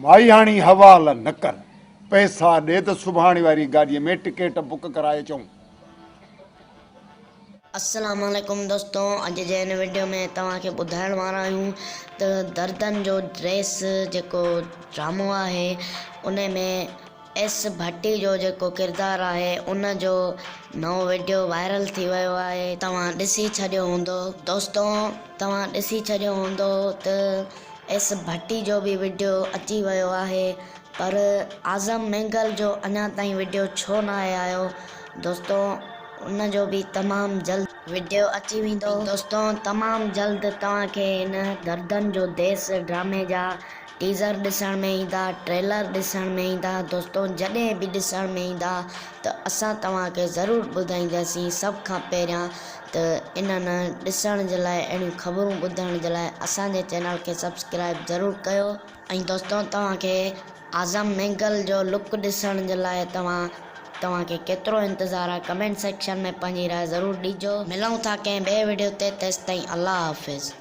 माई हाणी हवाल न कर, पैसा ॾे त सुभाणे वारी गाॾीअ में टिकट बुक कराए अचूं। अस्सलाम वालेकुम दोस्तों, अॼु जे हिन वीडियो में तव्हांखे ॿुधाइण वारा आहियूं त दर्दन जो ड्रेस जेको ड्रामो आहे उन में एस भट्टी जो जेको किरदारु आहे उन जो नओं वीडियो वायरल थी वियो आहे। तव्हां ॾिसी छॾियो हूंदो दोस्तों, तव्हां ॾिसी छॾियो हूंदो त एस भट्टी जो बि वीडियो अची वियो आहे, पर आज़म मैंगल जो अञा ताईं वीडियो छो न आयो दोस्तों। उन जो भी तमामु जल्द वीडियो अची वेंदो दोस्तों। तमामु जल्द तव्हांखे हिन दर्दन जो देश ड्रामे जा टीज़र ॾिसण में ईंदा, ट्रेलर ॾिसण में ईंदा दोस्तों। जॾहिं बि ॾिसण में ईंदा त असां तव्हांखे ज़रूरु ॿुधाईंदासीं सभ खां पहिरियां। त इन्हनि ॾिसण जे लाइ, अहिड़ियूं ख़बरूं ॿुधण जे लाइ असांजे चैनल खे सब्सक्राइब ज़रूरु कयो। ऐं दोस्तों, तव्हांखे आज़म मैंगल जो लुक ॾिसण जे लाइ तव्हांखे केतिरो इंतज़ारु आहे, कमेंट सेक्शन में पंहिंजी राय ज़रूरु ॾिजो। मिलूं था कंहिं ॿिए वीडियो ते, तेसिताईं अल्लाह हाफ़िज़।